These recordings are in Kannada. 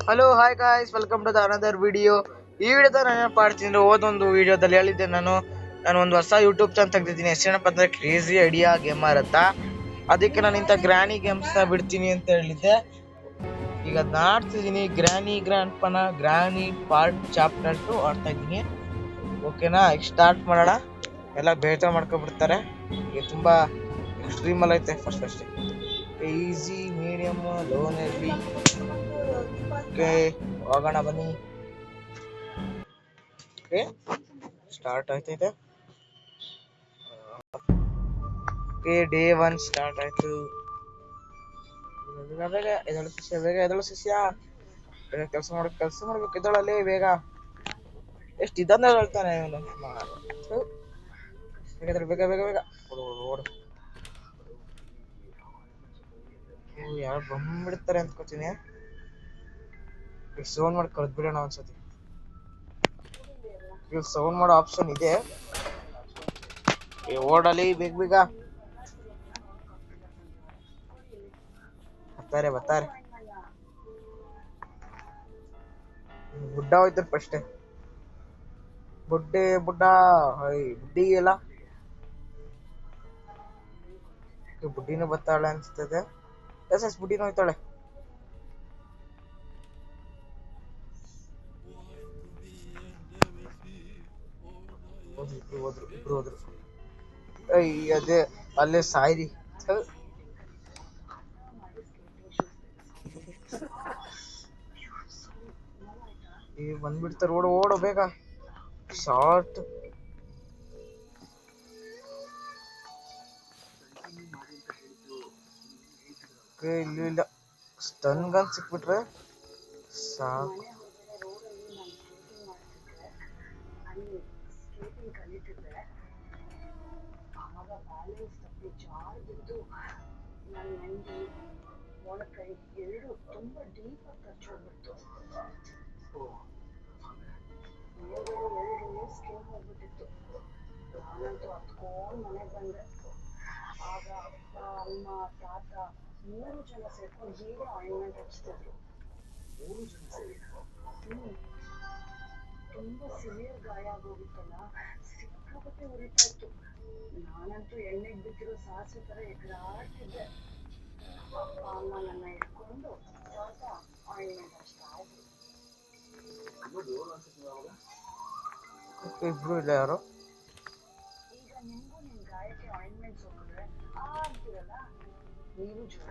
Hello hi guys, welcome to the another video. ಈ ವಿಡಿಯೋದ ನಾನು ಏನಪ್ಪ ಮಾಡ್ತೀನಿ, ಓದೊಂದು ವಿಡಿಯೋದಲ್ಲಿ ಹೇಳಿದ್ದೆ ನಾನು ಒಂದು ಹೊಸ ಯೂಟ್ಯೂಬ್ ಚಾನಲ್ ತೆಗ್ದಿದ್ದೀನಿ. ಹೆಸರೇನಪ್ಪ ಅಂದರೆ ಕ್ರೇಜಿ ಐಡಿಯಾ ಗೇಮರ್ ಅಂತ. ಅದಕ್ಕೆ ನಾನು ಇಂಥ ಗ್ರಾನಿ ಗೇಮ್ಸ್ನ ಬಿಡ್ತೀನಿ ಅಂತ ಹೇಳಿದ್ದೆ. ಈಗ ಅದನ್ನ ಆಡ್ತಿದ್ದೀನಿ. ಗ್ರಾನಿ ಪಾರ್ಟ್ ಚಾಪ್ಟರ್ 2 ಆಡ್ತಾ ಇದ್ದೀನಿ. ಓಕೆನಾ, ಈಗ ಸ್ಟಾರ್ಟ್ ಮಾಡೋಣ. ಎಲ್ಲ ಬೇಜಾರು ಮಾಡ್ಕೊಬಿಡ್ತಾರೆ. ಈಗ ತುಂಬ ಎಕ್ಸ್ಟ್ರೀಮಲ್ ಐತೆ. ಫಸ್ಟ್ ಈಸಿ, ಮೀಡಿಯಮ್, ಲೋನಲ್ಲಿ. ಓಕೆ, ಹೋಗೋಣ ಬನ್ನಿ. ಓಕೆ, ಸ್ಟಾರ್ಟ್ ಆಯ್ತೈತೆ. ಓಕೆ, ಡೇ 1 ಸ್ಟಾರ್ಟ್ ಆಯ್ತು. ಬೇಗ ಎದಳು ಶಿಷ್ಯ, ಬೇಗ ಕೆಲಸ ಮಾಡ್ಬೇಕು. ಎದಳಲ್ಲಿ ಬೇಗ. ಎಷ್ಟು ಇದನ್ನ ಹೇಳ್ತಾನೆ ಇವನು. ಬೇಗ ಓಡು. ಯಾರು ಬಂದ್ಬಿಡ್ತಾರೆ ಅಂದ್ಕೋತೀನಿ. ಸೌಂಡ್ ಮಾಡಿ ಕಳ್ದ್ಬಿಡೋಣ ಒಂದ್ಸತಿ. ಇಲ್ಲಿ ಸೌಂಡ್ ಮಾಡೋ ಆಪ್ಷನ್ ಇದೆ. ಓಡಲಿ ಬೇಗ. ಬರ್ತಾರೆ. ಬುಡ್ಡ ಹೋಯ್ತು ಫಸ್ಟ್. ಬುಡ್ಡ ಬುಡ್ಡಿ ಎಲ್ಲ ಬುಡ್ಡಿನೂ ಬರ್ತಾಳೆ ಅನ್ಸ್ತದೆ. ಎಸ್ ಬುಡ್ಡಿನೂ ಹೋಯ್ತಾಳೆ. ಇಬ್ರು ಹೋದ್ರು. ಅದೇ ಅಲ್ಲೇ ಸಾಯ್ರಿ. ಬಂದ್ಬಿಡ್ತಾರೆ. ಓಡು ಬೇಗ. ಶಾರ್ಟ್. ಇಲ್ಲ, ಸ್ಟನ್ ಗನ್ ಸಿಕ್ಬಿಟ್ರೆ ಸಾಕು. ನಾನಂತೂ ಹತ್ಕೊಂಡ್ ಮನೆಗೆ ಬಂದೆ. ಆಗ ಅಪ್ಪ ಅಮ್ಮ ತಾತ 3 ಜನ ಸೇರ್ಕೊಂಡು ಹೀಗೆ ಆಯಿಂಟ್ಮೆಂಟ್ ಹಚ್ತಿದ್ರು. ತುಂಬಾ ಸಿವಿಯರ್ ಗಾಯ ಆಗೋಗಿತ್ತಲ್ಲ, ಸಿಕ್ಕಾಪಟ್ಟೆ ಉರಿತಾ ಇತ್ತು. ನಾನಂತೂ ಎಣ್ಣೆಗೆ ಬಿದ್ದಿರೋ ಸಾಸಿವೆ ತರ ಎಗರಾಡ್ತಿದ್ದೆ. ಅಪ್ಪ ಅಮ್ಮ ನನ್ನ ಇಟ್ಕೊಂಡು ತಾತ ಆಯಿಂಟ್ಮೆಂಟ್ ಹಚ್ತಾ ಇದ್ರು. ಇಬ್ರು ಇಲ್ಲ ಯಾರು. ಈಗ ನಿಮ್ಗೂ ನಿಮ್ ಗಾಯಕ್ಕೆ ಆಯಿಂಟ್ಮೆಂಟ್ ಹೋಗಿದ್ರೆ ಆಗ್ತಿರಲ್ಲ, ನೀವು ಜ್ವರ.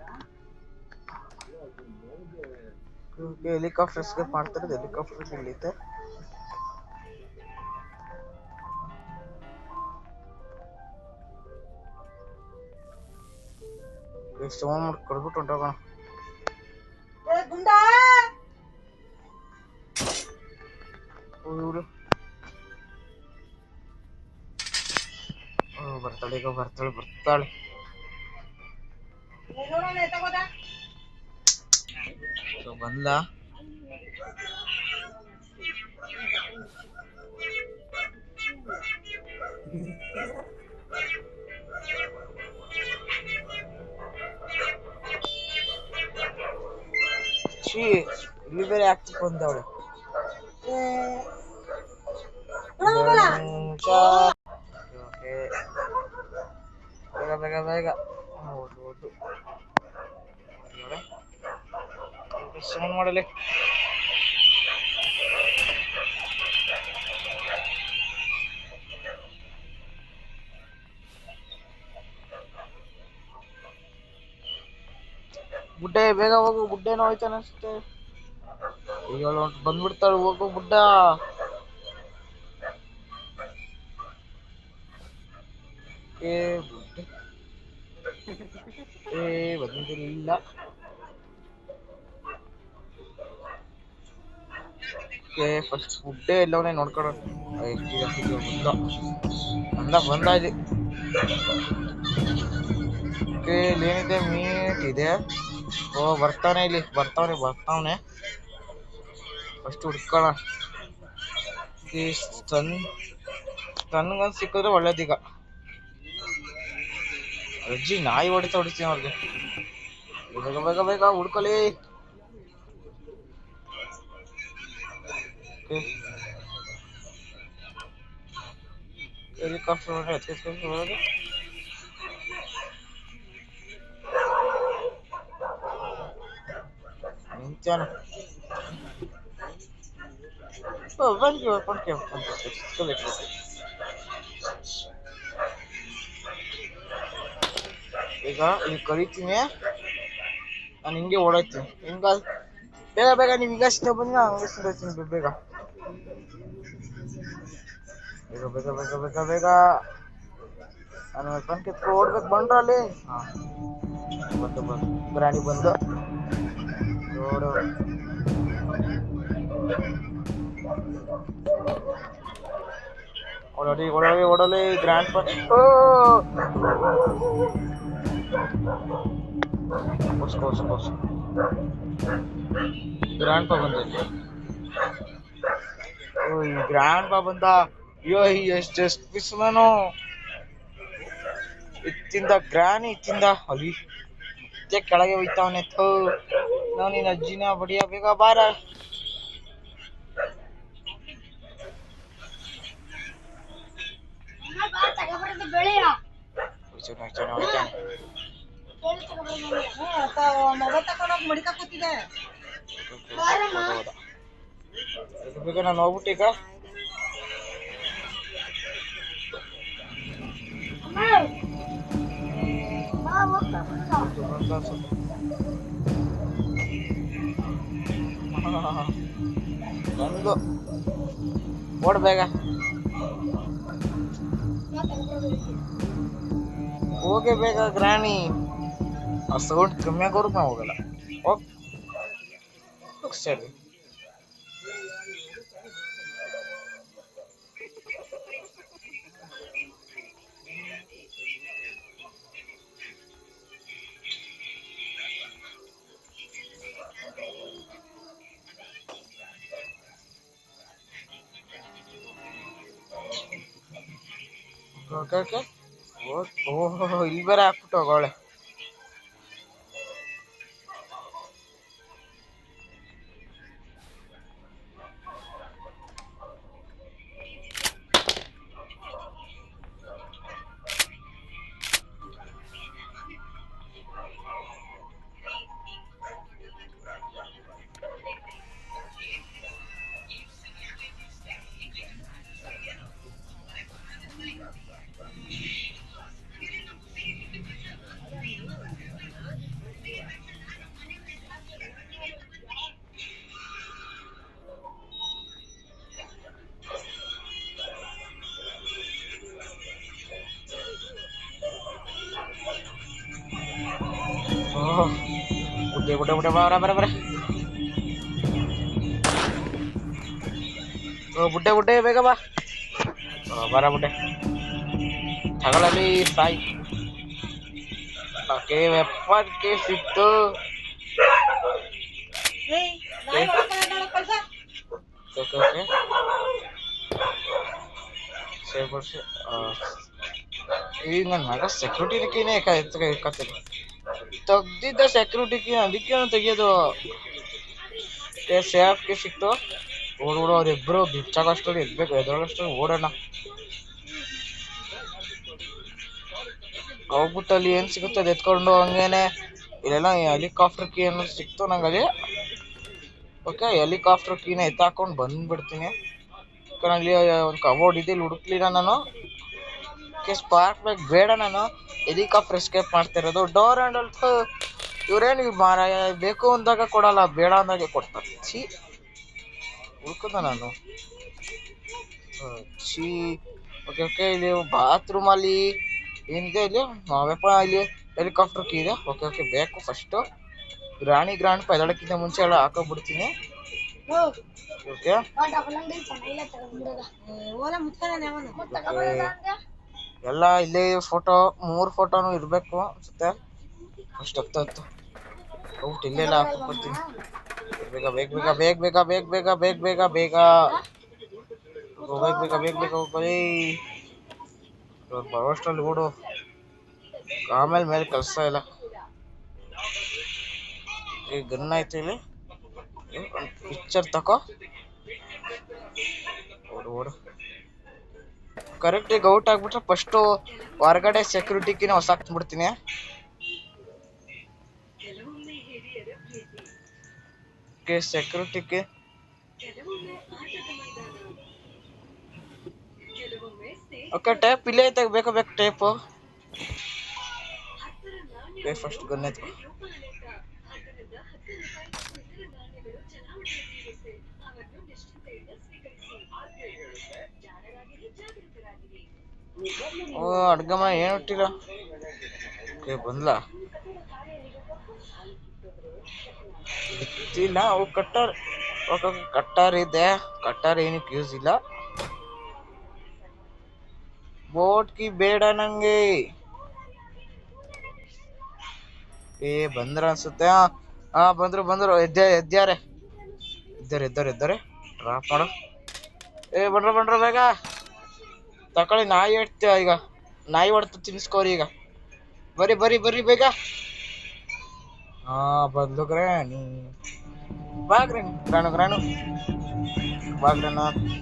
ಹೆಲಿಕಾಪ್ಟರ್ ಎಸ್ಕೇಪ್ ಮಾಡ್ತಾರೆ. ಹೆಲಿಕಾಪ್ಟರ್ ಇಲ್ಲಿದೆ. ಸೌಂಡ್ ಕೊಡ್ಬಿಟ್ಟು ಹೊಂಟೋಗೋಣ. ಬರ್ತಾಳೆ. ಬಂದ. ಇಲ್ಲಿ ಬೇರೆ ಆಗ್ತಿಕ್ ಬಂದವಳೆ. ಬೇಗ ಹೌದು. ಸೌಂಡ್ ಮಾಡಲಿ. ಬುಡ್ಡೆ ಬೇಗ ಹೋಗು. ಬುಡ್ಡೆನೋ ಹೋಯ್ತಾನೆ ಅನ್ಸುತ್ತೆ. ಈಗ ಬಂದ್ಬಿಡ್ತಾಳೆ. ಹೋಗು ಬುಡ್ಡ. ಬಂದಿಲ್ಲ. ಫಸ್ಟ್ ಬುಡ್ಡೆ ಎಲ್ಲವನೇ ನೋಡ್ಕೊಳ. ಬಂದ ಇಲ್ಲಿ. ಏನಿದೆ? ಮೀಟ್ ಇದೆ. ಬರ್ತಾವನೆ. ಫಸ್ಟ್ ಹುಡ್ಕೋಣ. ತನ್ಗಂದ್ ಸಿಕ್ಕಿದ್ರೆ ಒಳ್ಳೇದೀಗ. ಅಜ್ಜಿ ನಾಯಿ ಹೊಡಿತೀನಿ ಅವ್ರಿಗೆ. ಬೇಗ ಹುಡ್ಕೊಲಿ. ಓಕೆ ಹೆಲಿಕಾಪ್ಟರ್ ಒಳಗೆ ಹತ್ಕೊಂಡು ಒಳಗೆ ನಿಂತಾನ ಬಂದ್ಕೆ ಈಗ ಇಲ್ಲಿ ಕರಿತೀನಿ ನಾನು ಹಿಂಗೆ ಓಡಾಡ್ತೀನಿ ಹಿಂಗ ಬೇಗ ಬೇಗ ನೀವು ಈಗ ಸಿದ್ಧ ಬನ್ನಿ ನಾನು ಹಂಗೆ ಸಿದ್ಧ ಹೋಗ್ತೀನಿ ಬೇಗ ಬೇಗ ಬೇಗ ಬೇಗ ಬೇಗ ಬೇಗ ನಾನು ವೆಪನ್ ಕಿತ್ಕೊಂಡು ಓಡ್ಬೇಕು ಬಂದ್ರ ಅಲ್ಲಿ ಬಂದು ಪ್ರಾಣಿ ಬಂದು ಓಡು ಓಡಲಿ ಓಡಲಿ ಓಡಲಿ ಗ್ರ್ಯಾಂಡ್ ಕೋರ್ಸ್ ಗ್ರ್ಯಾಂಡ್ ಪಾ ಬಂದ ಈ ಗ್ರ್ಯಾಂಡ್ ಪಾ ಬಂದ ಅಯ್ಯೋ ಎಷ್ಟು ಮಿಸ್ ನಾನು ಇತ್ತಿಂದ ಗ್ರಾನಿ ಇತ್ತಿಂದ ಅಲ್ಲಿ ಕೆಳಗೆ ಹೋಯ್ತಾವನೆ ನಾವು ನಿನ್ನ ಅಜ್ಜಿನ ಬಡಿಯ ಬೇಗ ಬಾರ ಬೇಗ ನಾನು ಹೋಗ್ಬಿಟ್ಟು ಈಗ ಬಂದು ಓಡ್ ಬೇಗ ಹೋಗಿ ಬೇಗ ಗ್ರಾಣಿ ಆ ಸೌಂಡ್ ಕಮ್ಮಿ ಆಗೋರು ನಾ ಹೋಗಲ್ಲ ಸರಿ ಓಕೆ ಓಹೋ ಇಲ್ಲಿ ಬೇರೆ ಹಾಕ್ಬಿಟ್ಟು ಹೋಗೋಳೆ ಬುಡ್ಡೆ ಬರ ಬುಡ್ಡೆ ಬೇಗ ಬಾ ಬರ ಬುಡ್ಡೆ ತಗೊಳ್ಳಲಿ ಸಾಯಿ ಓಕೆ ವೆಪನ್ ಕೆ ಸಿಕ್ತು ಓಕೆ ಈಗ ನನ್ನ ಮಗ ಸೆಕ್ಯೂರಿಟಿ ಕೀನೇ ಕತ್ತೀನಿ ತೆಗ್ದಿದ್ದ ಸೆಕ್ಯೂರಿಟಿ ಕೀ ಅದಕ್ಕೇನು ತೆಗಿಯೋದು ಸೇಫ್ ಕೀ ಸಿಕ್ತು ಓಡೋಡು ಅವ್ರಿಬ್ರು ಬಿಚ್ಚಾಗಷ್ಟು ಇರ್ಬೇಕು ಎದ್ರಗಷ್ಟು ಓಡೋಣ ಹೋಗ್ಬಿಟ್ಟಲ್ಲಿ ಏನ್ ಸಿಗುತ್ತೆ ಅದು ಎತ್ಕೊಂಡು ಹಂಗೇನೆ ಇಲ್ಲೆಲ್ಲ ಹೆಲಿಕಾಪ್ಟರ್ ಕೀ ಅನ್ನೋದು ಸಿಕ್ತು ನಂಗೆ ಓಕೆ ಹೆಲಿಕಾಪ್ಟರ್ ಕೀನ ಎತ್ತಾಕೊಂಡು ಬಂದ್ಬಿಡ್ತೀನಿ ಅಲ್ಲಿ ಒಂದು ಕಬೋರ್ಡ್ ಇದೆ ಇಲ್ಲಿ ಹುಡುಕ್ಲಿಲ್ಲ ನಾನು ಸ್ಪಾರ್ಕ್ ಬ್ಯಾಗ್ ಬೇಡ ನಾನು ಹೆಲಿಕಾಪ್ಟರ್ ಎಸ್ಕೇಪ್ ಮಾಡ್ತಾ ಇರೋದು ಡೋರ್ ಹ್ಯಾಂಡಲ್ ಇವ್ರೇನು ಮಾರಾಯ ಬೇಕು ಅಂದಾಗ ಕೊಡಲ್ಲ ಬೇಡ ಅಂದಾಗೆ ಕೊಡ್ತಾರೆ ಛೀ ಹುಡುಕುದ ನಾನು ಛೀ ಓಕೆ ಇಲ್ಲಿ ಬಾತ್ರೂಮ್ ಅಲ್ಲಿ ಏನಿದೆ ಇಲ್ಲಿ ವೆಪನ್ ಇಲ್ಲಿ ಹೆಲಿಕಾಪ್ಟರ್ ಕೀ ಇದೆ ಓಕೆ ಬೇಕು ಫಸ್ಟ್ ಗ್ರ್ಯಾಂಡ್ ಪಾ ಎದಳಕ್ಕಿಂತ ಮುಂಚೆ ಎಲ್ಲ ಹಾಕೋಬಿಡ್ತೀನಿ ಓಕೆ ಎಲ್ಲ ಇಲ್ಲೇ ಫೋಟೋ 3 ಫೋಟೋನು ಇರ್ಬೇಕು ಅನ್ಸುತ್ತೆ ಅಷ್ಟು ಹತ್ತು ಔಟ್ ಇಲ್ಲೆಲ್ಲ ಹಾಕ್ಬಿಡ್ತೀನಿ ಬೇಗ ಹೋಗ್ಬರೀ ಬರೋಷ್ಟರಲ್ಲಿ ಓಡು ಆಮೇಲೆ ಮೇಲೆ ಕೆಲಸ ಇಲ್ಲ ಈಗ ಗನ್ ಆಯ್ತು ಇಲ್ಲಿ ಪಿಕ್ಚರ್ ತಕೋ ಓಡು ಓಡು. ಕರೆಕ್ಟ್ ಈಗ ಔಟ್ ಆಗ್ಬಿಟ್ರೆ ಫಸ್ಟ್ ಹೊರಗಡೆ ಸೆಕ್ಯೂರಿಟಿಕಿನ ಹೊಸಾಕ್ಬಿಡ್ತೀನಿ. ಓಕೆ ಸೆಕ್ಯೂರಿಟಿಗೆ ಓಕೆ ಟೇಪ್ ಇಲ್ಲೇ ಐತೆ, ಬೇಕು ಟೇಪು. ಓಕೆ ಫಸ್ಟ್ ಗನ್ ಎತ್ಕೊ. ಓ ಅಡ್ಗಮ್ಮ ಏನು ಇಟ್ಟಿಲ್ಲ. ಓಕೆ ಬಂದ್ಲಾ ಇಲ್ಲ. ಅವು ಕಟ್ಟರ್ ಕಟ್ಟರ್ ಇದೆ. ಕಟ್ಟರ್ ಏನಕ್ಕೆ ಯೂಸ್ ಇಲ್ಲ. ಬೋಟ್ ಕಿ ಬೇಡ ನಂಗೆ. ಬಂದ್ರ ಅನ್ಸುತ್ತೆ. ಬಂದ್ರು ಎದ್ಯಾರೆ ಇದ್ದಾರೆ. ಡ್ರಾಪ್ ಮಾಡು. ಬಂಡ್ರ ಬೇಗ ತಕೊಳ್ಳಿ. ನಾಯಿ ಹೊಡ್ತೀಯ ಈಗ, ನಾಯಿ ಹೊಡ್ತು ತಿನ್ಸ್ಕೋರಿ ಈಗ. ಬರಿ ಬೇಗ. ಬಂದ್ಲು ಗ್ರಾಣಿ. ಬಾ ಗ್ರಾಣು ಬಾಗ್ರಣ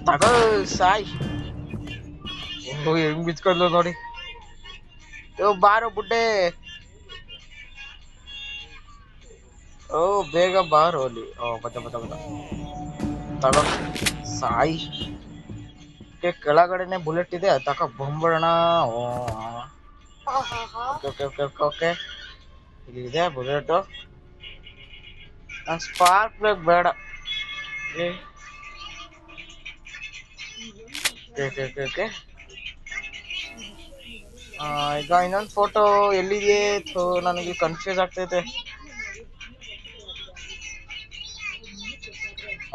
ತಗೋ ಸಾಯ್. ಹೆಂಗ್ ಬಿಚ್ಕೊಂಡ್ಲು ನೋಡಿ. ಬಾರೋ ಬುಡ್ಡೆ. ಬೇಗ ಬಾರೋ ಅಲ್ಲಿ. ಬತ್ತ ತಗೋ ಸಾಯಿ. ಕೆಳಗಡೆನೆ ಬುಲೆಟ್ ಇದೆ, ತಕ ಬಂಬಿಡೋಣ. ಓಕೆ ಇಲ್ಲಿದೆ ಬುಲೆಟ್. ಸ್ಪಾರ್ಕ್ ಬ್ರೇಕ್ ಬೇಡ. ಓಕೆ ಈಗ ಇನ್ನೊಂದು ಫೋಟೋ ಎಲ್ಲಿದೆ? ನನಗೆ ಕನ್ಫ್ಯೂಸ್ ಆಗ್ತೈತೆ.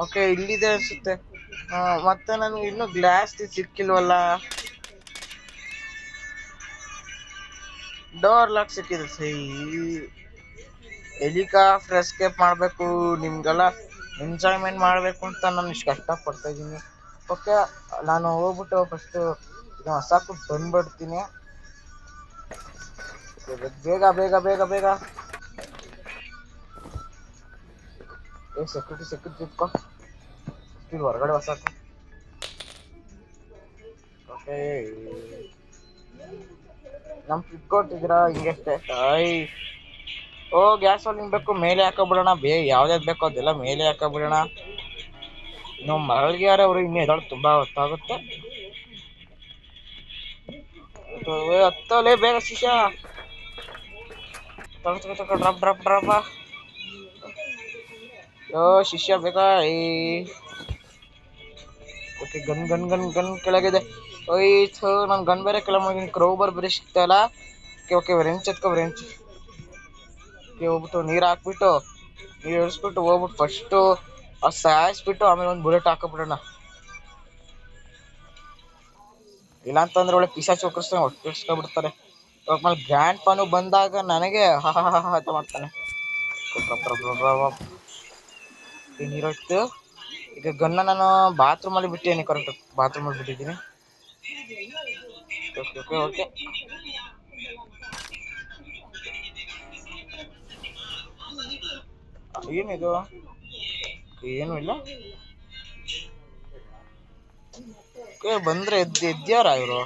ಓಕೆ ಇಲ್ಲಿದೆ ಅನ್ಸುತ್ತೆ. ಮತ್ತೆ ನನಗೆ ಇನ್ನೂ ಗ್ಲಾಸ್ ಸಿಕ್ಕಿಲ್ವಲ್ಲ. ಡೋರ್ ಲಾಕ್ ಸಿಕ್ಕಿದೆ. ಹೆಲಿಕಾಪ್ಟರ್ ಎಸ್ಕೇಪ್ ಮಾಡಬೇಕು. ನಿಮ್ಗೆಲ್ಲ ಎಂಜಾಯ್ಮೆಂಟ್ ಮಾಡಬೇಕು ಅಂತ ನಾನು ಇಷ್ಟು ಕಷ್ಟಪಡ್ತಾ ಇದ್ದೀನಿ. ಓಕೆ ನಾನು ಹೋಗ್ಬಿಟ್ಟು ಫಸ್ಟು ಇದು ಹೊಸಾಕು ಬಂದ್ಬಿಡ್ತೀನಿ. ಬೇಗ ಸೆಕ್ಯೂರಿಟಿ ಇಟ್ಕೋ. ಇದು ಹೊರಗಡೆ ಹೊಸಾಕು. ಓಕೆ ನಮ್ ಫ್ಲಿಪ್ ಕೊಟ್ಟಿದ್ದೀರಾ ಹಿಂಗಷ್ಟೇ. ಗ್ಯಾಸ್ ಒಲಿಂಗ್ ಬೇಕು, ಮೇಲೆ ಹಾಕೋಬಿಡೋಣ. ಯಾವ್ದಾದ್ ಬೇಕೋ ಅದೆಲ್ಲ ಮೇಲೆ ಹಾಕೋಬಿಡೋಣ. ನಾವು ಮರಳಿಗೆ ಅವರು ಇನ್ನೂ ಎದಳು ತುಂಬಾ ಹೊತ್ತಾಗುತ್ತೆ. ಹತ್ತಲೇ ಬೇಗ ಶಿಷ್ಯ. ಡ್ರಾಪ್. ಶಿಷ್ಯ ಬೇಕಾ? ಓಕೆ ಗನ್ ಕೆಳಗಿದೆ. ನನ್ ಗನ್ ಬೇರೆ ಕೆಳಗೆ, ಕ್ರೌಬರ್ ಬೇರೆ ಸಿಗ್ತಾಯಿಲ್ಲ. ಓಕೆ ರೆಂಚ್ ಹೋಗ್ಬಿಟ್ಟು ನೀರು ಹಾಕ್ಬಿಟ್ಟು ನೀರು ಇಳಿಸ್ಬಿಟ್ಟು ಹೋಗ್ಬಿಟ್ಟು ಫಸ್ಟು ಸಾಯಿಸ್ಬಿಟ್ಟು ಆಮೇಲೆ ಒಂದು ಬುಲೆಟ್ ಹಾಕೋಬಿಡೋಣ. ಇಲ್ಲಾಂತಂದ್ರೆ ಒಳ್ಳೆ ಪಿಶಾಚಿ ಹೊಟ್ಟಿಸ್ಕೊಬಿಡ್ತಾರೆ. ಆಮೇಲೆ ಗ್ರ್ಯಾಂಡ್ ಪಾನು ಬಂದಾಗ ನನಗೆ ಅಂತ ಮಾಡ್ತಾನೆ. ನೀರೋಯ್ತು. ಈಗ ಗನ್ನ ನಾನು ಬಾತ್ರೂಮಲ್ಲಿ ಬಿಟ್ಟಿದ್ದೀನಿ. ಕರೆಕ್ಟ್ ಬಾತ್ರೂಮಲ್ಲಿ ಬಿಟ್ಟಿದ್ದೀನಿ. ಓಕೆ ಏನಿದು? ಏನು ಇಲ್ಲ. ಬಂದ್ರೆ ಎದ್ಯಾರ ಇವರು?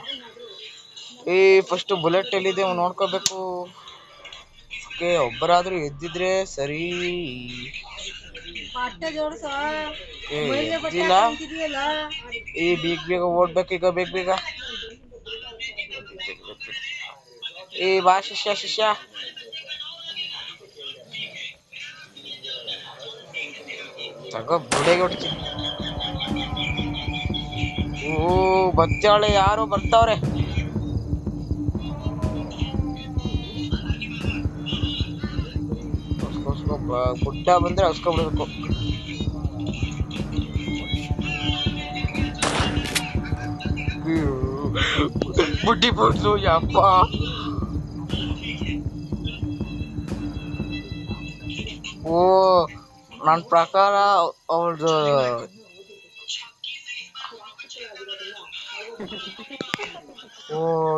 ಫಸ್ಟ್ ಬುಲೆಟ್ ಎಲ್ಲಿದೆ ನೋಡ್ಕೋಬೇಕು. ಒಬ್ಬರಾದ್ರೂ ಎದ್ದಿದ್ರೆ ಸರಿ. ಎದ್ದಿಲ್ಲ. ಬೇಗ ಓಡ್ಬೇಕು ಈಗ. ಬೇಗ ಬಾ ಶಿಷ್ಯ. ತಗೋ ಬುಡೆಗೆ ಹೊಡ್ತೀನಿ. ಬತ್ತಾಳೆ, ಯಾರೋ ಬರ್ತಾವ್ರೆ. ಗುಡ್ಡ ಬಂದ್ರೆ ಹಸ್ಕೊಬಿಡ್ಬೇಕು. ಬುಡ್ಡಿ ಬಿಡ್ಲು ಯಪ್ಪ. ನನ್ನ ಪ್ರಕಾರ ಅವ್ರದ್ದು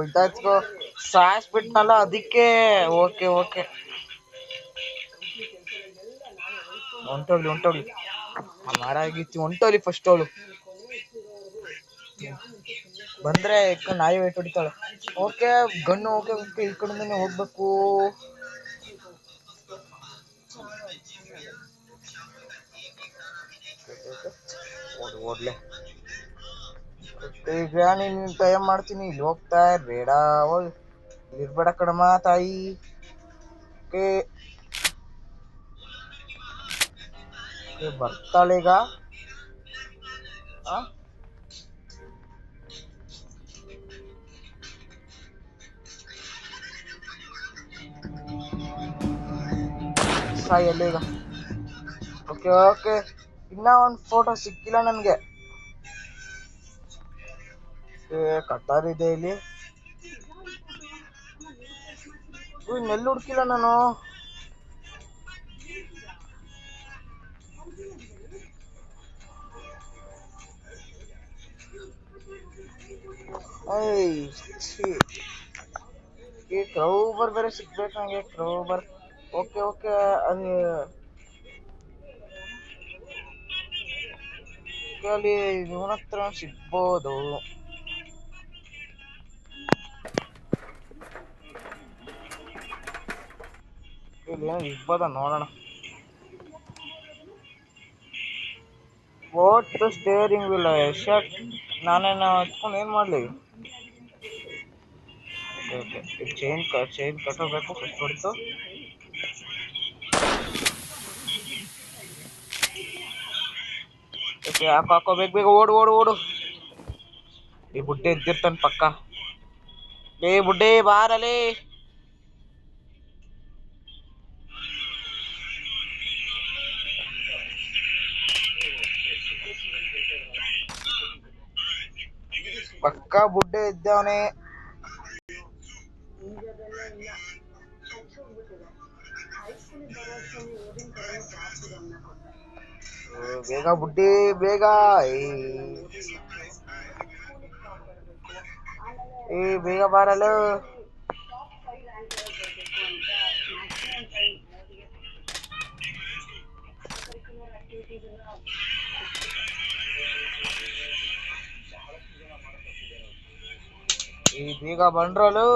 ಇದಾಯ್ತು, ಸಾಯಿಸ್ಬಿಟ್ನಲ್ಲ ಅದಕ್ಕೆ. ಓಕೆ ಹೊಂಟೋಗ್ಲಿ ಮಾರಾಗಿತ್ತು. ಹೊಂಟೋಗ್ಲಿ ಫಸ್ಟ್ ಅವಳು. ಬಂದ್ರೆ ನಾಯಿ ವೇಟ್ ಹೊಡಿತಾಳೆ. Okay gun. ಓಕೆ ಓಕೆ ಈ ಕಡೆಯಿಂದನೇ ಹೋಗ್ಬೇಕು. ಓಡ್ಲೆ ಈಗ ನೀನ್ ಟೈಮ್ ಮಾಡ್ತೀನಿ. ಇಲ್ಲಿ ಹೋಗ್ತಾ ಬೇಡ, ಇರ್ಬೇಡ ಕಣಮ್ಮ ತಾಯಿ. ಬರ್ತಾಳೀಗ. ಸಾಯಲ್ಲಿ ಈಗ. ಓಕೆ ಓಕೆ ಇನ್ನ ಒಂದು ಫೋಟೋ ಸಿಕ್ಕಿಲ್ಲ ನನ್ಗೆ. ಕಟಾರ್ ಇದೆ ಇಲ್ಲಿ. ಇನ್ನೆಲ್ಲಿ ಹುಡ್ಕಿಲ್ಲ ನಾನು. ಕ್ರೌಬರ್ ಬೇರೆ ಸಿಗ್ಬೇಕು ನಂಗೆ. ಕ್ರೌಬರ್. ಓಕೆ ಓಕೆ ಅದು ಅಲ್ಲಿ ಇವನ ಹತ್ರ ಸಿಗ್ಬೋದು. ಇಲ್ಲಿ ಇರ್ಬೋದ ನೋಡೋಣ. What steering wheel shut. ನಾನೇನು ಹಚ್ಕೊಂಡು ಏನ್ ಮಾಡ್ಲಿ? ಚೈನ್ ಕಟ್ಟೋಬೇಕು ಫಸ್ಟ್ ಹೊಡಿತು. ಓಕೆ ಹಾಕೋ ಬೇಗ ಓಡು ಓಡು ಓಡು. ಈ ಬುಡ್ಡೆ ಎದ್ದಿರ್ತಾನ ಪಕ್ಕ. ಬುಡ್ಡೆ ಬಾರಲೇ. ಪಕ್ಕ ಬುಡ್ಡೆ ಇದ್ದವನೇ. ಬೇಗ ಬುಡ್ಡಿ ಬೇಗ. ಬೇಗ ಬಾರಲ್ಲ. ಬೇಗ ಬಂದ್ರಲು.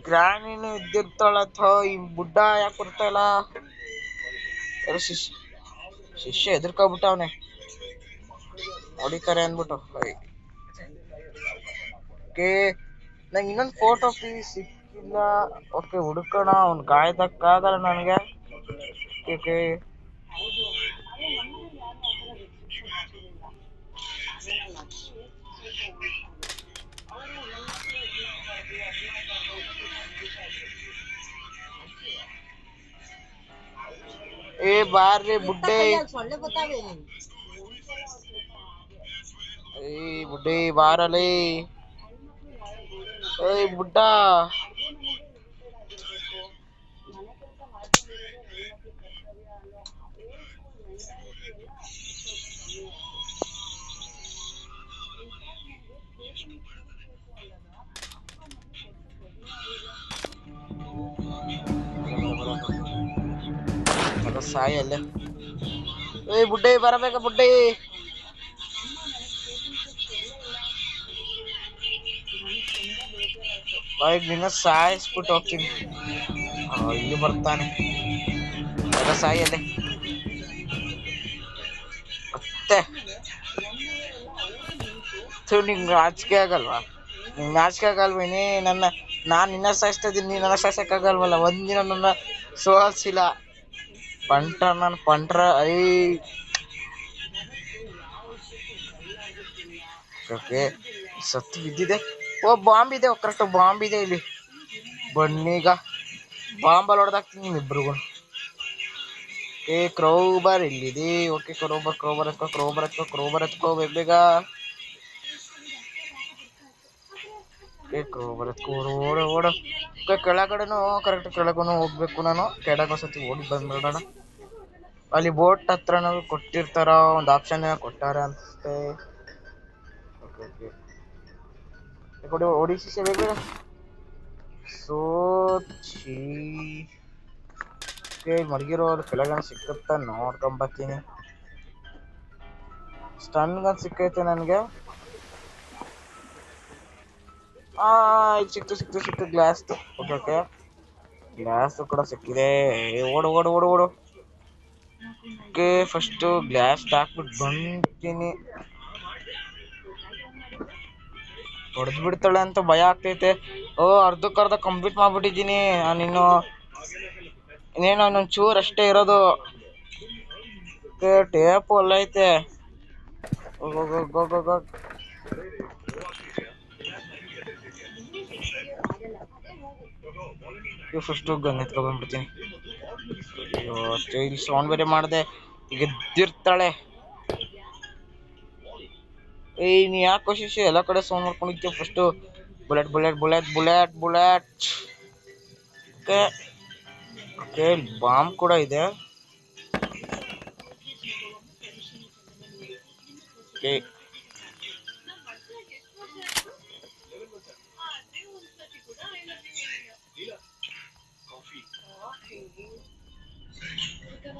ಗ್ರಾಣಿನೂ ಇದ್ದಿರ್ತಾಳಥ. ಈ ಬುಡ್ಡ ಯಾಕೆ ಬರ್ತಾಯಿಲ್ಲ? ಶಿಷ್ಯ ಎದುರ್ಕೊಬಿಟ್ಟವನೆ ಹೊಡಿತಾರೆ ಅಂದ್ಬಿಟ್ಟು. ಓಕೆ ನಂಗೆ ಇನ್ನೊಂದು ಫೋಟೋ ಪ್ಲೀಸ್ ಸಿಕ್ಕಿಲ್ಲ. ಓಕೆ ಹುಡುಕೋಣ. ಅವ್ನು ಕಾಯ್ದಕ್ಕಾಗಲ್ಲ ನನಗೆ. ಓಕೆ ಬಾರ್ರಿ ಬುಡ್ಡೆ. ಬುಡ್ಡೆ ಬಾರಲೇ. ಬುಡ್ಡ ಸಾಯಲ್ಲ. ಬುಡ್ಡೆ ಬರಬೇಕ ಬುಡ್ಡೆ. ನಿನ್ನ ಸಾಯಿಸ್ಬಿಟ್ಟು ಹೋಗ್ತೀನಿ. ಇಲ್ಲಿ ಬರ್ತಾನೆ. ಸಾಯಲ್ಲೇ ಮತ್ತೆ. ನಿಂಗೆ ನಾಚಿಕೆ ಆಗಲ್ವಾ? ನಿಂಗೆ ನಾಚಿಕೆ ಆಗಲ್ವೇನಿ? ನಾನು ನಿನ್ನ ಸಾಯಿಸ್ತಾ ಇದ್ದೀನಿ, ನೀನು ನನ್ನ ಸಾಯಿಸಕ್ಕಾಗಲ್ವಲ್ಲ. ಒಂದಿನ ನನ್ನ ಸೋಲ್ಸಿಲ್ಲ. ನಾನು ಪಂಟ್ರ. ಓಕೆ ಸತ್ತು ಬಿದ್ದಿದೆ. ಬಾಂಬ್ ಇದೆ. ಕರೆಕ್ಟ್ ಬಾಂಬ್ ಇದೆ ಇಲ್ಲಿ. ಬನ್ನೀಗ ಬಾಂಬಲ್ಲಿ ಹೊಡೆದಾಕ್ತೀನಿ ನಿಮ್ಮಿಬ್ರಿಗೂ. ಕ್ರೌಬರ್ ಇಲ್ಲಿದೆ. ಓಕೆ ಕ್ರೌಬರ್ ಎತ್ಕೋ ಬೇಗ. ಕ್ರೌಬರ್ ಓಡ. ಕೆಳಗಡೆನು ಕರೆಕ್ಟ್ ಕೆಳಗನು ಹೋಗ್ಬೇಕು ನಾನು. ಕೆಳಗೊಂದ್ಸತಿ ಓಡಿ ಬಂದ್ಬಿಡೋಣ. ಅಲ್ಲಿ ಬೋಟ್ ಹತ್ರ ಕೊಟ್ಟಿರ್ತಾರ ಒಂದು ಆಪ್ಷನ್ ಕೊಟ್ಟಾರ ಅನ್ಸುತ್ತೆ. ಓಡಿ ಶಿಷ್ಯ ಬೇಗ. ಮಡಗಿರೋ ಕೆಳಗಡೆ ಸಿಕ್ಕತ್ತ ನೋಡ್ಕೊಂಬತ್ತೀನಿ. ಸ್ಟನ್ ಗನ್ ಸಿಕ್ಕೈತೆ ನನಗೆ. ಇದು ಸಿಕ್ತು ಗ್ಲಾಸ್. ಓಕೆ ಓಕೆ, ಗ್ಲಾಸ್ ಕೂಡ ಸಿಕ್ಕಿದೆ. ಓಡು ಓಡು ಓಡು ಓಡು. ಓಕೆ, ಫಸ್ಟ್ ಗ್ಲಾಸ್ ಹಾಕ್ಬಿಟ್ಟು ಬಂತೀನಿ. ಹೊಡೆದ್ ಬಿಡ್ತಾಳೆ ಅಂತ ಭಯ ಆಗ್ತೈತೆ. ಅರ್ಧಕ್ಕರ್ಧ ಕಂಪ್ಲೀಟ್ ಮಾಡ್ಬಿಟ್ಟಿದ್ದೀನಿ ನಾನಿನ್ನು. ಇನ್ನೇನು ಇನ್ನೊಂದು ಚೂರು ಅಷ್ಟೇ ಇರೋದು. ಟೇಪ್ ಅಲ್ಲ ಐತೆ. ಫಸ್ಟ್ ಗನ್ ಎತ್ಕೊಂಡ್ಬಿಡ್ತೀನಿ. ಅಯ್ಯೋ, ಇಲ್ಲಿ ಸೌಂಡ್ ಬೇರೆ ಮಾಡಿದೆ. ಈಗ ಎದ್ದಿರ್ತಾಳೆ. ನೀ ಯಾಕೆ ಕೋಶಿಶಿ ಎಲ್ಲ ಕಡೆ ಸೌಂಡ್ ಮಾಡ್ಕೊಂಡಿದ್ದೆ? First bullet bullet bullet bullet bullet. Okay okay, bomb ಕೂಡ ಇದೆ. ಓಕೆ,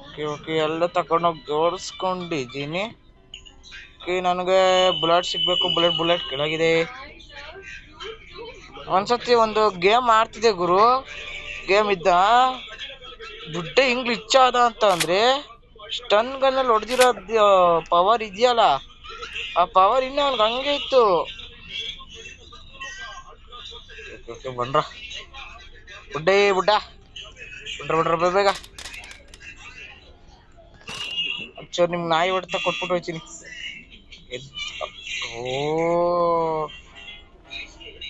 ಓಕೆ ಓಕೆ, ಎಲ್ಲ ತಗೊಂಡೋಗಿ ಜೋಡಿಸ್ಕೊಂಡಿದ್ದೀನಿ. ಓಕೆ, ನನಗೆ ಬುಲೆಟ್ ಸಿಗ್ಬೇಕು. ಬುಲೆಟ್ ಕೆಳಗಿದೆ. ಒಂದ್ಸತಿ ಒಂದು ಗೇಮ್ ಆಡ್ತಿದ್ದೆ ಗುರು. ಗೇಮ್ ಇದ್ದ ದುಡ್ಡೆ ಹಿಂಗ್ ರಿಚ್ ಆದ ಅಂತ ಅಂದ್ರೆ, ಸ್ಟನ್ ಗನ್ನಲ್ಲಿ ಹೊಡೆದಿರೋ ಪವರ್ ಇದೆಯಲ್ಲ, ಆ ಪವರ್ ಇನ್ನೂ ಅವ್ನಿಗೆ ಹಂಗೆ ಇತ್ತು. ಓಕೆ ಬನ್ರ ಬುಡ್ಡೇ ಬುಡ್ಡ ಬಿಡ್ರ ಬೇಗ. ಅಚ್ಚೋ, ನಿಮ್ ನಾಯಿ ಹೊಡ್ತಾ ಕೊಟ್ಬಿಟ್ಟು ಹೋಯ್ತೀನಿ. ಓ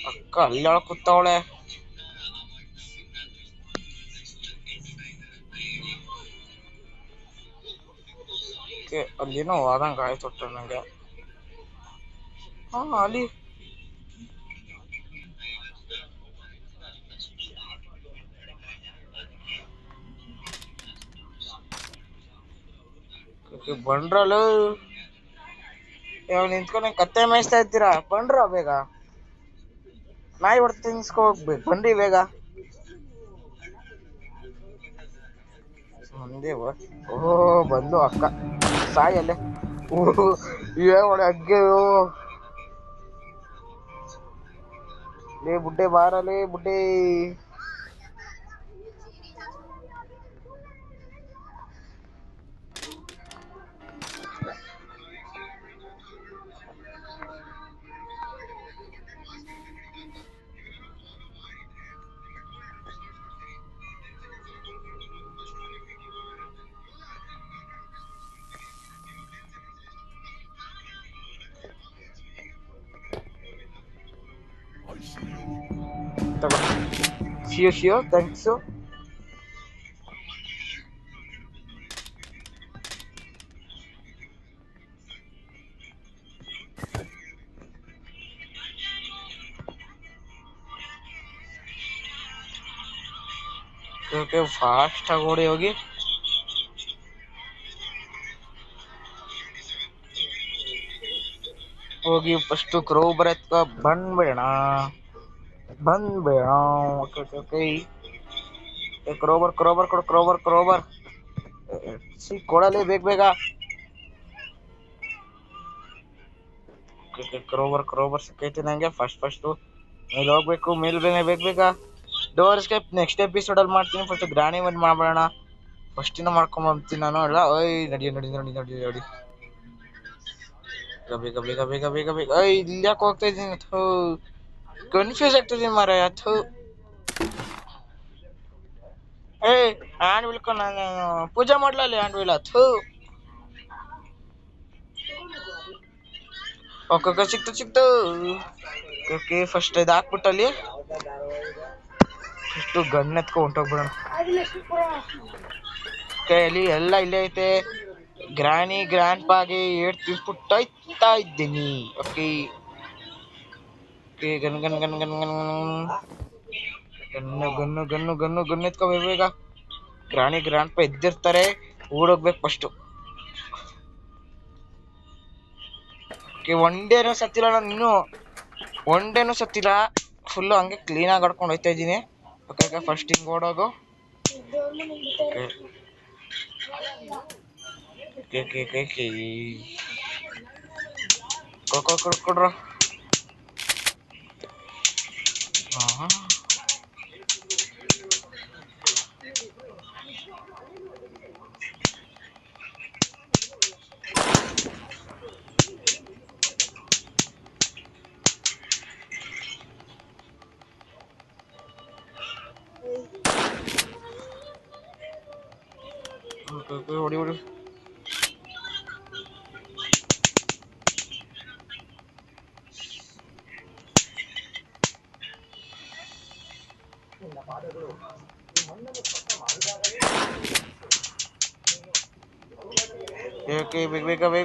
ಅಕ್ಕ ಅಲ್ಲಿ ಕೂತವಳೆ. ಅಲ್ಲೇನೋ ಆದಂಗ ಆಯ್ತು ನಂಗೆ. ಅಲ್ಲಿ ಬಂಡ್ರಲ್ಲ, ಇವಾಗ ನಿಂತ್ಕೊಂಡು ಕತ್ತೆ ಮೇಯಿಸ್ತಾ ಇದ್ದೀರಾ? ಬಂಡ್ರ ಬೇಗ. ನಾಯಿ ಹೊಡೆದು ತಿನ್ಸ್ಕೋಗ್ಬೇಕು. ಬನ್ರಿ ಬೇಗ. ಮುಂದೆ ಬಂದು ಅಕ್ಕ ಸಾಯಲ್ಲೇ. ಅಗ್ಗೆ ಲೇ ಬುಡ್ಡೆ, ಬಾರಲೇ ಬುಡ್ಡೆ. ಶಿಯೋ ಥ್ಯಾಂಕ್ಸು. ಓಕೆ, ಫಾಸ್ಟ್ ಆಗಿ ಓಡಿ ಹೋಗಿ first Kroeber ಎತ್ಕೊ ಬಂದ್ಬೇಡ. Okay okay okay, Kroeber ಕೊಡಲೇ ಬೇಗ. ಕ್ರೋಬರ್ ಸಿಕ್ಕೈತಿ ನಂಗೆ. ಫಸ್ಟ್ ಮೇಲೆ ಹೋಗ್ಬೇಕು. ಮೇಲ್ಬೇನೆ ಬೇಗ. ಡೋರ್ ಎಸ್ಕೇಪ್ ನೆಕ್ಸ್ಟ್ ಎಪಿಸೋಡ್ ಅಲ್ಲಿ ಮಾಡ್ತೀನಿ. ಫಸ್ಟ್ ಗ್ರಾನಿ ಒಂದು ಮಾಡ್ಬೇಡ. ಫಸ್ಟ್ ಮಾಡ್ಕೊಂಬರ್ತೀನಿ ನಾನು ಎಲ್ಲ. ನಡಿ ಬೇಗ. ಇಲ್ಲಿ ಯಾಕೆ ಹೋಗ್ತಾ ಇದ್ದೀನಿ? ಕನ್ಫ್ಯೂಸ್ ಆಗ್ತಿದ್ದೀನಿ ಮಾರಾಯ. ಹ್ಯಾಂಡ್ ವಿಲ್ ನಾನು ಪೂಜೆ ಮಾಡ್ಲಲ್ಲಿ. ಹ್ಯಾಂಡ್ ವಿಲ್ ಓಕೆ ಸಿಕ್ತು. ಓಕೆ, ಫಸ್ಟ್ ಇದು ಹಾಕ್ಬಿಟ್ಟಲ್ಲಿ ಫಸ್ಟ್ ಗನ್ ಎತ್ಕೊ ಹೊಂಟೋಗ್ಬಿಡೋಣ. ಕೈಯಲ್ಲಿ ಎಲ್ಲ ಇಲ್ಲೇ ಐತೆ. ಗ್ರ್ಯಾಂಡ್ ಪಾಗೆ ಏಟ್ ತಿಳ್ಬಿಟ್ಟೋಯ್ತಾ ಇದ್ದೀನಿ. ಓಕೆ, ಗನ್ನು ಎತ್ಕೋಬೇಕು ಬೇಗ. ಗ್ರ್ಯಾಂಡ್ ಪಾ ಎದ್ದಿರ್ತಾರೆ. ಓಡೋಗ್ಬೇಕು ಫಸ್ಟ್. ಒಂಡೇನು ಸತ್ತಿಲ್ಲ ನಾನು ಇನ್ನು. ಫುಲ್ಲು ಹಂಗೆ ಕ್ಲೀನಾಗಿ ಆಡ್ಕೊಂಡು ಹೋಗ್ತಾ ಇದ್ದೀನಿ. ಓಕೆ, ಫಸ್ಟ್ ಹಿಂಗೆ ಓಡೋಗು. ಕೊಡ್ರ. ಹೊಡಿ ಹೊಡಿ.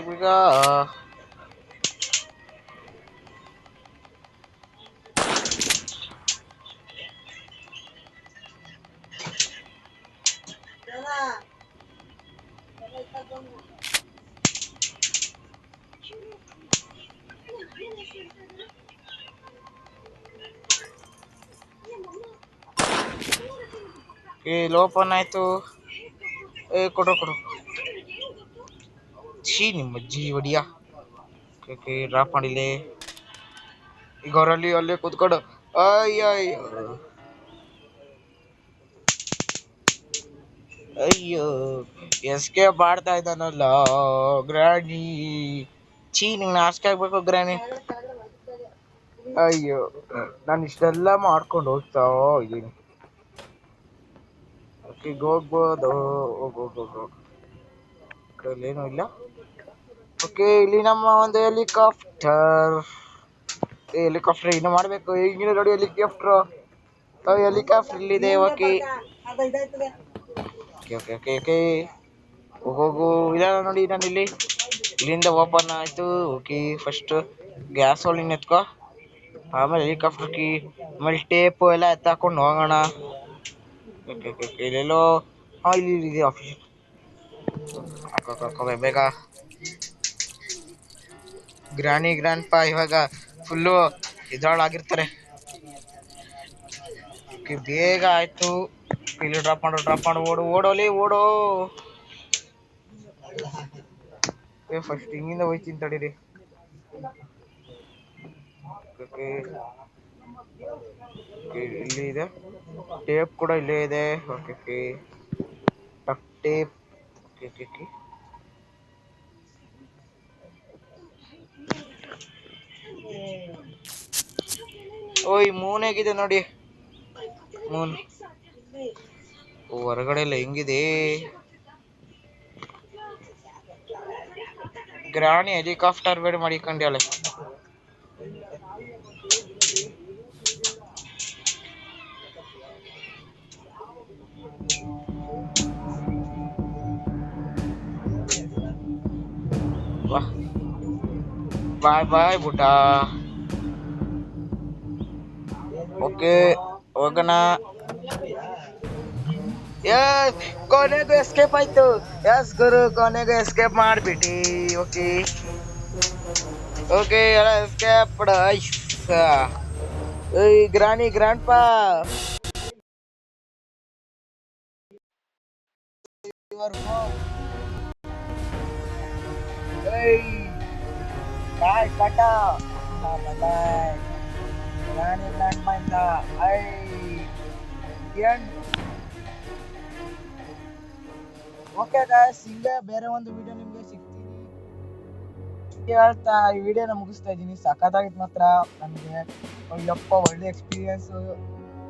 ಬೇಗ. ಲೋಪನ್ ಆಯ್ತು. ಕೊಡು. ನಿಮ್ಮ ಅಜ್ಜಿ ಹೊಡಿಯಾ. ಡ್ರಾಪ್ ಮಾಡಿಲ್ಲ. ಈಗ ಅವರಲ್ಲಿ ಅಲ್ಲೇ ಕೂತ್ಕೊಡು. ಅಯ್ಯೋ ಎಸ್ಕೇಪ್ ಮಾಡ್ತಾ ಇದ್ದಾನಲ್ಲ ಗ್ರಾನಿ. ನಿಂಗೆ ನಾಚಿಕೆ ಆಗ್ಬೇಕು ಗ್ರಾನಿ. ಅಯ್ಯೋ ನಾನು ಇಷ್ಟೆಲ್ಲ ಮಾಡ್ಕೊಂಡು ಹೋಗ್ತಾ ಇದ್ದೀನಿ. ಈಗ ಹೋಗ್ಬೋದು. ಹೋಗು. ಏನೂ ಇಲ್ಲ. ಓಕೆ, ಇಲ್ಲಿ ನಮ್ಮ ಒಂದು ಹೆಲಿಕಾಪ್ಟರ್ ಇನ್ನು ಮಾಡಬೇಕು. ಈಗಿನ ನೋಡಿ ಹೆಲಿಕಾಪ್ಟರ್ ಇಲ್ಲಿದೆ. ಓಕೆ ಹೋಗು. ಇಲ್ಲ ನೋಡಿ, ನಾನು ಇಲ್ಲಿಂದ ಓಪನ್ ಆಯ್ತು. ಓಕೆ, ಫಸ್ಟ್ ಗ್ಯಾಸ್ ಹೊಲಿನ ಎತ್ಕೋ, ಆಮೇಲೆ ಹೆಲಿಕಾಪ್ಟರ್ ಕೀ, ಆಮೇಲೆ ಟೇಪು ಎಲ್ಲ ಎತ್ತಾಕೊಂಡು ಹೋಗೋಣ. ಇಲ್ಲೆಲ್ಲೋ ಇಲ್ಲಿ ಆಫೀಸ್. ಬೇಗ. ಗ್ರಾಂಡ್ ಪಾ ಇವಾಗ ಫುಲ್ಲು ಇದ್ರೊಳಾಗಿರ್ತಾರೆ. ಬೇಗ ಆಯ್ತು. ಇಲ್ಲಿ ಡ್ರಾಪ್ ಮಾಡು. ಓಡೋ. ಫಸ್ಟ್ ಹಿಂಗಿಂದ ಹೋಯ್ತೀನಿ ತಡೀರಿ. ಇಲ್ಲಿ ಇದೆ ಟೇಪ್ ಕೂಡ ಇಲ್ಲೇ ಇದೆ. Okay tape. ಓಯ್ ಮೂನ್ ಹೇಗಿದೆ ನೋಡಿ. ಮೂನ್ ಹೊರಗಡೆ ಎಲ್ಲ ಹೆಂಗಿದೆ. ಗ್ರಾಣಿ ಹೆಲಿಕಾಪ್ಟರ್ ಬೇಡ ಮಾಡಿಕೊಂಡ್ಯಾಳೆ. ಬಾಯ್ ಬುಡ್ಡ. ಓಕೆ ಹೋಗೋಣ. ಕೊನೆಗೂ ಎಸ್ಕೇಪ್ ಆಯ್ತು. ಎಸ್ ಗುರು, ಕೊನೆಗೂ ಎಸ್ಕೇಪ್ ಮಾಡ್ಬಿಟ್ಟಿ. ಓಕೆ ಎಲ್ಲ ಎಸ್ಕೇಪ್. ಗ್ರಾಂಡ್ ಪಾ ಬಾಯ್ ಟಾಟಾ. ಬಾಯ್ ಗ್ರಾಂಡ್ ಪಾ ಇಂದ ಓಕೆ ಗಾಯ್ಸ್, ಇಲ್ಲೇ ಬೇರೆ ಒಂದು ವಿಡಿಯೋ ನಿಮ್ಗೆ ಸಿಗ್ತೀನಿ ಹೇಳ್ತಾ ಈ ವಿಡಿಯೋನ ಮುಗಿಸ್ತಾ ಇದ್ದೀನಿ. ಸಖತ್ತಾಗಿತ್ತು ಮಾತ್ರ. ನನಗೆ ಯಪ್ಪ ಒಳ್ಳೆ ಎಕ್ಸ್ಪೀರಿಯನ್ಸ್.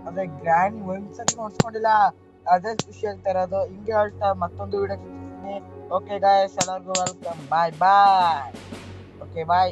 ಅದೇ ಗ್ರ್ಯಾಂಡ್ ಒಂದ್ಸತಿ ನೋಡ್ಸ್ಕೊಂಡಿಲ್ಲ, ಅದೇ ಖುಷಿ ಆಗ್ತಾ ಇರೋದು. ಹಿಂಗೆ ಹೇಳ್ತಾ ಮತ್ತೊಂದು ವಿಡಿಯೋ ಸಿಗ್ತೀನಿ. ಓಕೆ ಗಾಯ್ಸ್, ಎಲ್ಲರಿಗೂ ವೆಲ್ಕಮ್. ಬಾಯ್. ಓಕೆ ಬಾಯ್.